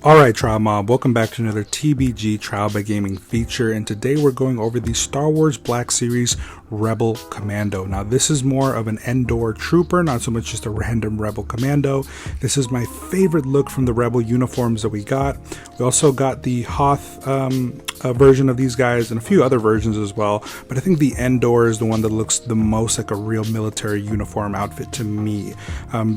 Alright, Trial Mob, welcome back to another TBG Trial by Gaming feature, and today we're going over the Star Wars Black Series Rebel Commando. Now, this is more of an Endor trooper, not so much just a random Rebel Commando. This is my favorite look from the Rebel uniforms that we got. We also got the Hoth version of these guys and a few other versions as well, but I think the Endor is the one that looks the most like a real military uniform outfit to me,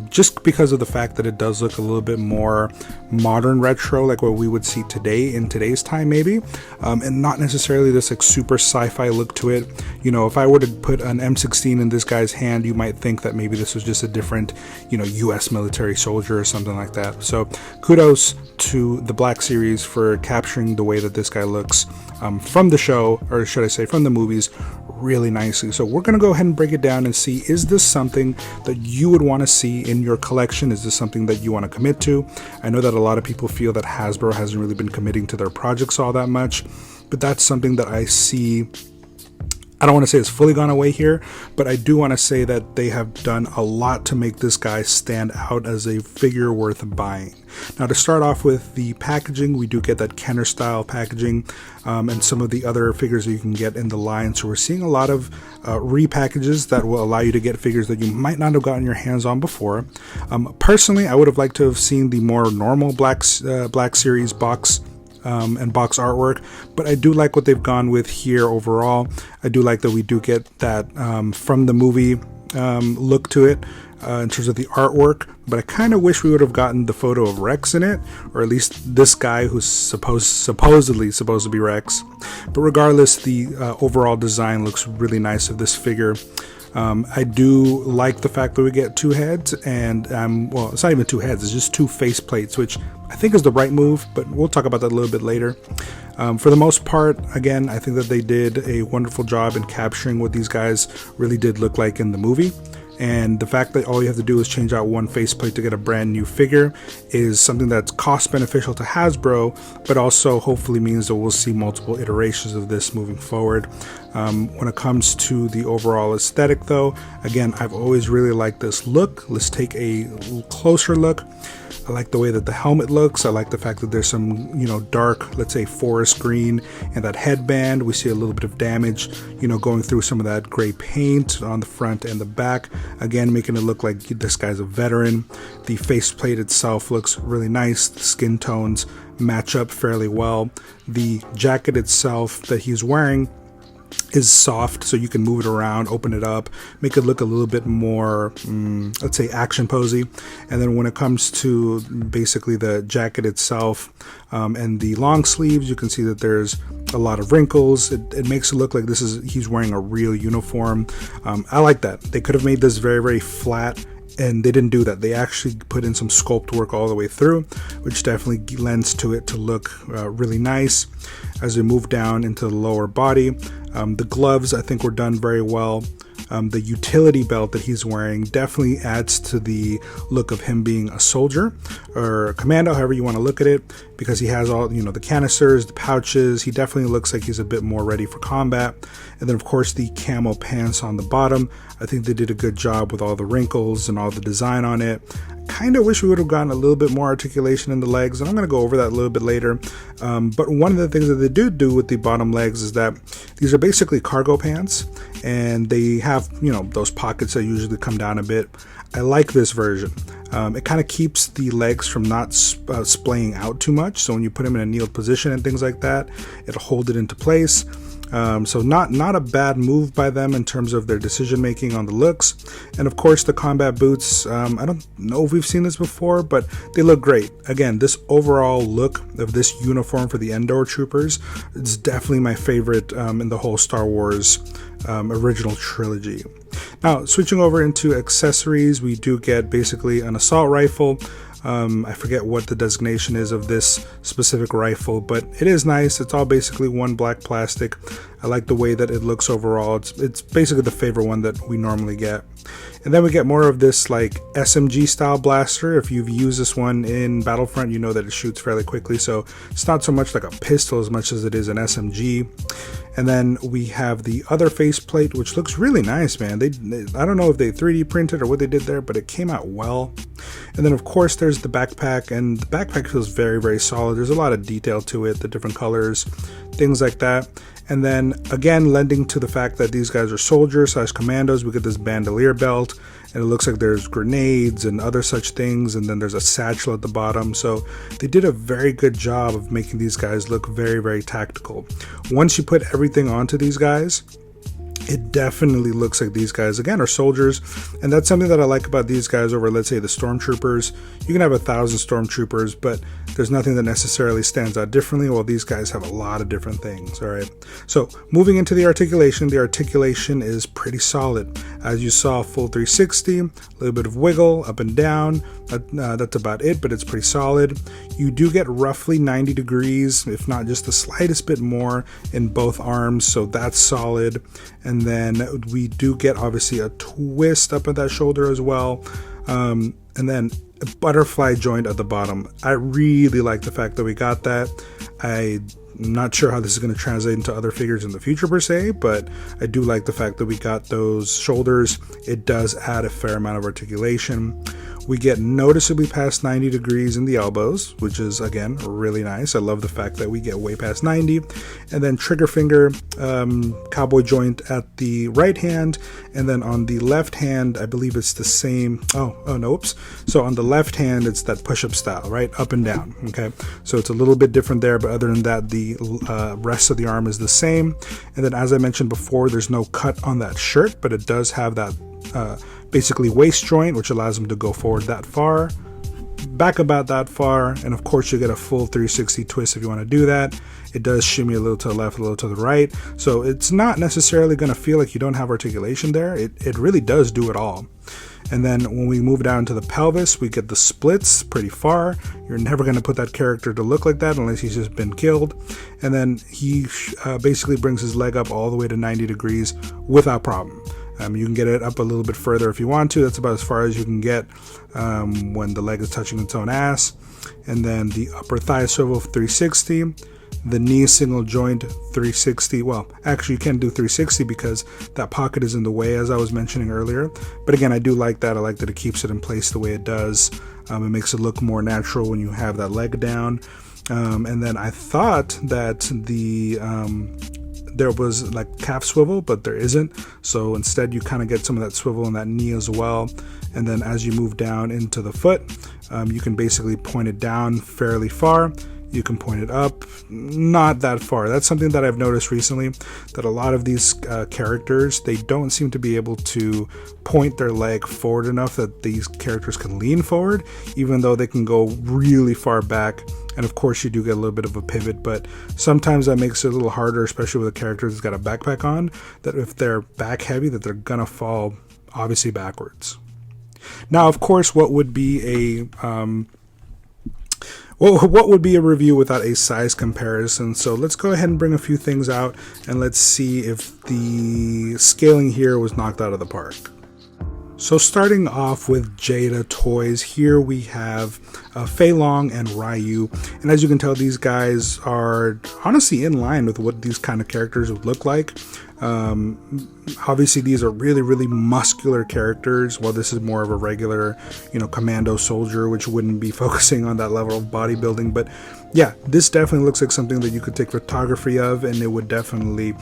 just because of the fact that it does look a little bit more modern retro, like what we would see today in today's time maybe, and not necessarily this like super sci-fi look to it. You know, if I were to put an M16 in this guy's hand, you might think that maybe this was just a different, you know, US military soldier or something like that. So kudos to the Black Series for capturing the way that this guy looks from the show, or should I say from the movies, really nicely. So we're going to go ahead and break it down and see, is this something that you would want to see in your collection? Is this something that you want to commit to? I know that a lot of people feel that Hasbro hasn't really been committing to their projects all that much, but that's something that I see. I don't want to say it's fully gone away here, but I do want to say that they have done a lot to make this guy stand out as a figure worth buying. Now, to start off with the packaging, we do get that Kenner style packaging and some of the other figures that you can get in the line. So we're seeing a lot of repackages that will allow you to get figures that you might not have gotten your hands on before. Personally, I would have liked to have seen the more normal Black Series box and box artwork, but I do like what they've gone with here overall. I do like that we do get that from the movie look to it in terms of the artwork, but I kind of wish we would have gotten the photo of Rex in it, or at least this guy who's supposedly supposed to be Rex. But regardless, the overall design looks really nice of this figure. I do like the fact that we get two heads, and well, it's not even two heads, it's just two face plates, which I think is the right move, but we'll talk about that a little bit later. For the most part, again, I think that they did a wonderful job in capturing what these guys really did look like in the movie. And the fact that all you have to do is change out one faceplate to get a brand new figure is something that's cost beneficial to Hasbro, but also hopefully means that we'll see multiple iterations of this moving forward. When it comes to the overall aesthetic though, again, I've always really liked this look. Let's take a closer look. I like the way that the helmet looks. I like the fact that there's some, you know, dark, let's say forest green, and that headband. We see a little bit of damage, you know, going through some of that gray paint on the front and the back. Again, making it look like this guy's a veteran. The faceplate itself looks really nice. The skin tones match up fairly well. The jacket itself that he's wearing is soft, so you can move it around, open it up, make it look a little bit more, let's say, action posy. And then when it comes to basically the jacket itself and the long sleeves, you can see that there's a lot of wrinkles. It makes it look like he's wearing a real uniform. I like that. They could have made this very, very flat, and they didn't do that. They actually put in some sculpt work all the way through, which definitely lends to it to look really nice. As we move down into the lower body, the gloves I think were done very well. The utility belt that he's wearing definitely adds to the look of him being a soldier or a commando, however you want to look at it, because he has all, you know, the canisters, the pouches. He definitely looks like he's a bit more ready for combat. And then of course the camo pants on the bottom. I think they did a good job with all the wrinkles and all the design on it. Kind of wish we would have gotten a little bit more articulation in the legs, and I'm going to go over that a little bit later. But one of the things that they do with the bottom legs is that these are basically cargo pants, and they have, you know, those pockets that usually come down a bit. I like this version. It kind of keeps the legs from not splaying out too much, so when you put them in a kneeled position and things like that, it'll hold it into place. So not a bad move by them in terms of their decision making on the looks. And of course the combat boots, I don't know if we've seen this before, but they look great. Again, this overall look of this uniform for the Endor troopers is definitely my favorite in the whole Star Wars original trilogy. Now, switching over into accessories, we do get basically an assault rifle. I forget what the designation is of this specific rifle, but it is nice. It's all basically one black plastic. I like the way that it looks overall. It's basically the favorite one that we normally get. And then we get more of this like SMG style blaster. If you've used this one in Battlefront, you know that it shoots fairly quickly, so it's not so much like a pistol as much as it is an SMG. And then we have the other faceplate, which looks really nice, man. I don't know if they 3D printed or what they did there, but it came out well. And then of course there's the backpack, and the backpack feels very, very solid. There's a lot of detail to it, the different colors, things like that. And then again, lending to the fact that these guys are soldiers / commandos, we get this bandolier belt, and it looks like there's grenades and other such things, and then there's a satchel at the bottom. So they did a very good job of making these guys look very, very tactical. Once you put everything onto these guys, it definitely looks like these guys again are soldiers, and that's something that I like about these guys over, let's say, the stormtroopers. You can have 1,000 stormtroopers, but there's nothing that necessarily stands out differently. Well, these guys have a lot of different things. All right, so moving into the articulation is pretty solid. As you saw, full 360, a little bit of wiggle up and down. That's about it, but it's pretty solid. You do get roughly 90 degrees, if not just the slightest bit more, in both arms, so that's solid. And then we do get obviously a twist up at that shoulder as well, and then a butterfly joint at the bottom. I really like the fact that we got that. I'm not sure how this is going to translate into other figures in the future per se, but I do like the fact that we got those shoulders. It does add a fair amount of articulation. We get noticeably past 90 degrees in the elbows, which is again really nice. I love the fact that we get way past 90. And then trigger finger, cowboy joint at the right hand, and then on the left hand I believe it's the same. Oh no, oops. So on the left hand it's that push-up style, right, up and down. Okay, so it's a little bit different there, but other than that the rest of the arm is the same. And then as I mentioned before, there's no cut on that shirt, but it does have that basically waist joint, which allows them to go forward that far, back about that far, and of course you get a full 360 twist if you want to do that. It does shimmy a little to the left, a little to the right, so it's not necessarily going to feel like you don't have articulation there. It really does do it all. And then when we move down to the pelvis, we get the splits pretty far. You're never going to put that character to look like that unless he's just been killed. And then he basically brings his leg up all the way to 90 degrees without problem. You can get it up a little bit further if you want to. That's about as far as you can get when the leg is touching its own ass. And then the upper thigh swivel 360, the knee single joint 360. Well, actually you can't do 360 because that pocket is in the way, as I was mentioning earlier. But again, I do like that. I like that it keeps it in place the way it does. It makes it look more natural when you have that leg down. And then I thought that there was like calf swivel, but there isn't. So instead you kind of get some of that swivel in that knee as well. And then as you move down into the foot, you can basically point it down fairly far. You can point it up, not that far. That's something that I've noticed recently, that a lot of these characters, they don't seem to be able to point their leg forward enough that these characters can lean forward, even though they can go really far back. And of course you do get a little bit of a pivot, but sometimes that makes it a little harder, especially with a character that's got a backpack on, that if they're back heavy, that they're gonna fall obviously backwards. Now, of course, what would be a review without a size comparison? So let's go ahead and bring a few things out and let's see if the scaling here was knocked out of the park. So starting off with Jada Toys, here we have Fei Long and Ryu, and as you can tell, these guys are honestly in line with what these kind of characters would look like. Obviously these are really, really muscular characters, while this is more of a regular, commando soldier, which wouldn't be focusing on that level of bodybuilding. But yeah, this definitely looks like something that you could take photography of, and it would definitely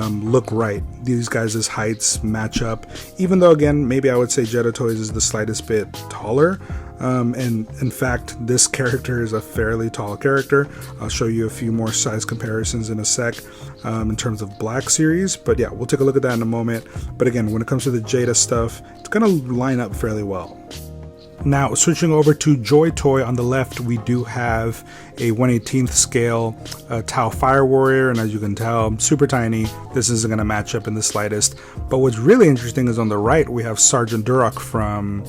look right. These guys' heights match up, even though again, maybe I would say Jada Toys is the slightest bit taller. And in fact, this character is a fairly tall character. I'll show you a few more size comparisons in a sec in terms of Black Series, but yeah, we'll take a look at that in a moment. But again, when it comes to the Jada stuff, it's gonna line up fairly well. Now, switching over to Joy Toy, on the left we do have a 1/18 scale Tau Fire Warrior, and as you can tell, super tiny. This isn't going to match up in the slightest. But what's really interesting is on the right we have Sergeant Durok from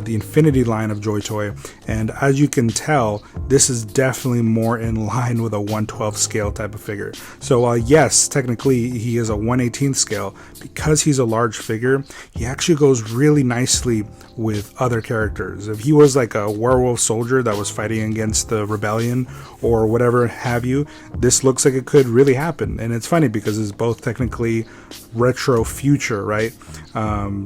the Infinity line of Joy Toy, and as you can tell, this is definitely more in line with a 1/12 scale type of figure. So while yes, technically he is a 1/18 scale, because he's a large figure, he actually goes really nicely with other characters. If he was like a werewolf soldier that was fighting against the rebellion or whatever have you, this looks like it could really happen. And it's funny because it's both technically retro future, right?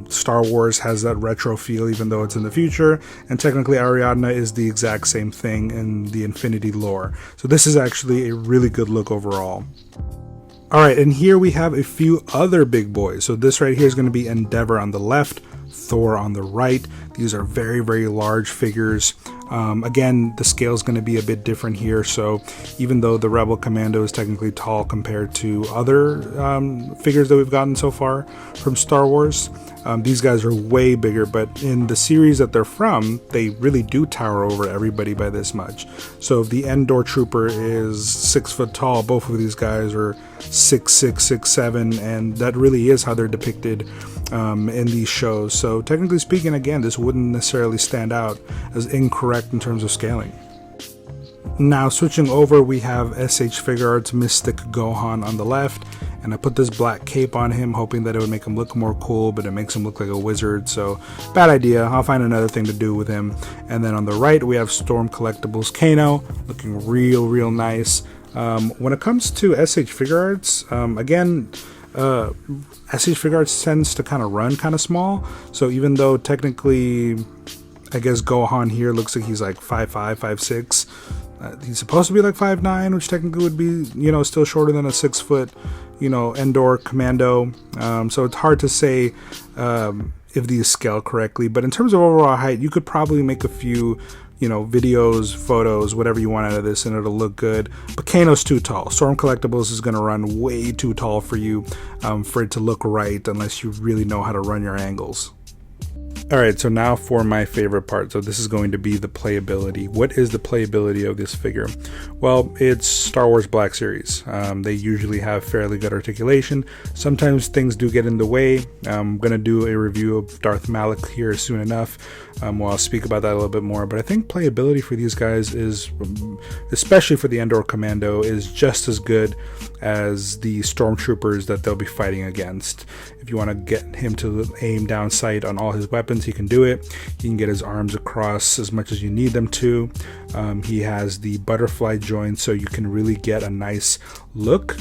Star Wars has that retro feel even though it's in the future, and technically Ariadne is the exact same thing in the Infinity lore. So this is actually a really good look overall. Alright, and here we have a few other big boys. So this right here is going to be Endeavor on the left, Thor on the right. These are very, very large figures. Again, the scale is going to be a bit different here, so even though the Rebel Commando is technically tall compared to other figures that we've gotten so far from Star Wars, these guys are way bigger, but in the series that they're from, they really do tower over everybody by this much. So if the Endor Trooper is 6 foot tall, both of these guys are 6'6", 6'7", and that really is how they're depicted in these shows. So technically speaking, again, this wouldn't necessarily stand out as incorrect in terms of scaling. Now switching over, we have SH Figuarts Mystic Gohan on the left, and I put this black cape on him hoping that it would make him look more cool, but it makes him look like a wizard, so bad idea. I'll find another thing to do with him. And then on the right we have Storm Collectibles Kano, looking real nice. When it comes to SH Figuarts, again, SH Figuarts tends to kind of run kind of small, so even though technically I guess Gohan here looks like he's like 5'5", 5'6", he's supposed to be like 5'9", which technically would be, you know, still shorter than a 6 foot, you know, Endor Commando. So it's hard to say if these scale correctly, but in terms of overall height, you could probably make a few, you know, videos, photos, whatever you want out of this, and it'll look good. But Kano's too tall. Storm Collectibles is going to run way too tall for you, for it to look right, unless you really know how to run your angles. Alright, so now for my favorite part. So this is going to be the playability. What is the playability of this figure? Well, it's Star Wars Black Series. They usually have fairly good articulation. Sometimes things do get in the way. I'm going to do a review of Darth Malak here soon enough. Well, I'll speak about that a little bit more, but I think playability for these guys is, especially for the Endor Commando, is just as good as the stormtroopers that they'll be fighting against. If you want to get him to aim down sight on all his weapons, he can do it. He can get his arms across as much as you need them to. He has the butterfly joints, so you can really get a nice look.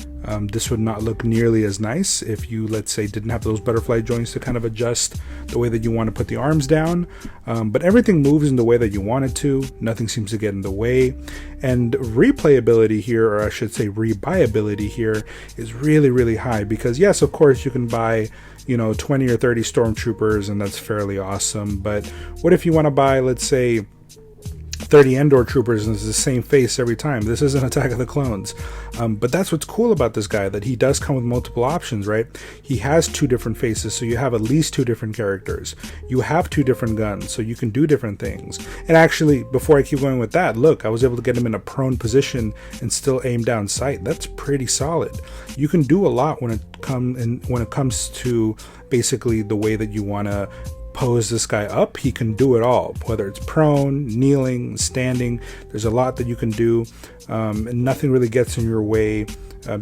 This would not look nearly as nice if you, let's say, didn't have those butterfly joints to kind of adjust the way that you want to put the arms down. But everything moves in the way that you want it to. Nothing seems to get in the way. And replayability here, or I should say rebuyability here, is really high, because yes, of course you can buy, you know, 20 or 30 stormtroopers, and that's fairly awesome. But what if you want to buy, let's say, 30 Endor troopers and it's the same face every time? This isn't Attack of the Clones. But that's what's cool about this guy, that he does come with multiple options, right? He has 2 different faces, so you have at least 2 different characters. You have 2 different guns, so you can do different things. And actually, before I keep going with that, look, I was able to get him in a prone position and still aim down sight. That's pretty solid. You can do a lot when it comes to basically the way that you want to pose this guy up. He can do it all, whether it's prone, kneeling, standing. There's a lot that you can do, and nothing really gets in your way.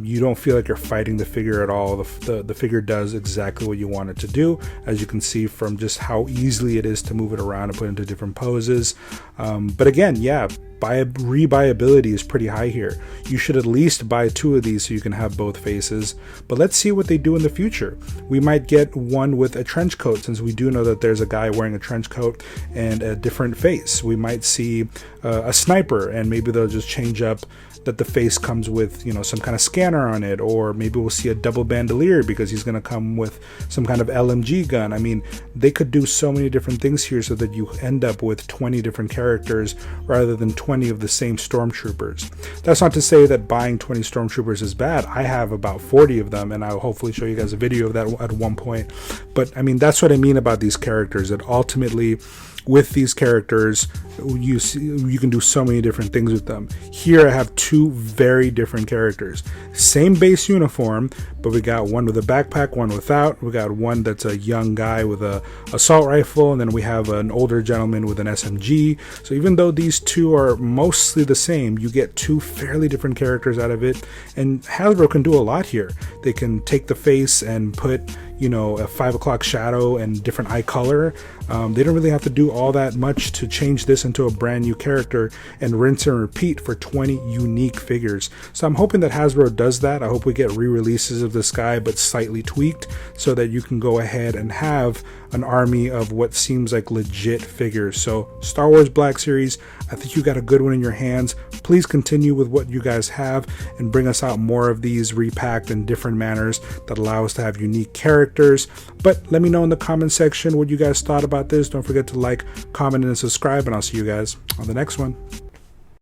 You don't feel like you're fighting the figure at all. The figure does exactly what you want it to do, as you can see from just how easily it is to move it around and put into different poses. But again, yeah, rebuyability is pretty high here. You should at least buy 2 of these so you can have both faces. But let's see what they do in the future. We might get one with a trench coat, since we do know that there's a guy wearing a trench coat and a different face. We might see a sniper, and maybe they'll just change up that the face comes with, you know, some kind of scanner on it, or maybe we'll see a double bandolier because he's going to come with some kind of LMG gun. I mean, they could do so many different things here so that you end up with 20 different characters rather than 20 of the same stormtroopers. That's not to say that buying 20 stormtroopers is bad. I have about 40 of them, and I'll hopefully show you guys a video of that at one point. But I mean, that's what I mean about these characters, that ultimately with these characters, you can do so many different things with them. Here I have two very different characters, same base uniform, but we got one with a backpack, one without. We got one that's a young guy with a assault rifle, and then we have an older gentleman with an SMG. So even though these two are mostly the same, you get two fairly different characters out of it. And Hasbro can do a lot here. They can take the face and put, you know, a 5 o'clock shadow and different eye color. They don't really have to do all that much to change this into a brand new character and rinse and repeat for 20 unique figures. So I'm hoping that Hasbro does that. I hope we get re-releases of this guy, but slightly tweaked, so that you can go ahead and have an army of what seems like legit figures. So Star Wars Black Series, I think you got a good one in your hands. Please continue with what you guys have and bring us out more of these repacked in different manners that allow us to have unique characters. But let me know in the comment section what you guys thought about this. Don't forget to like, comment, and subscribe, and I'll see you guys on the next one.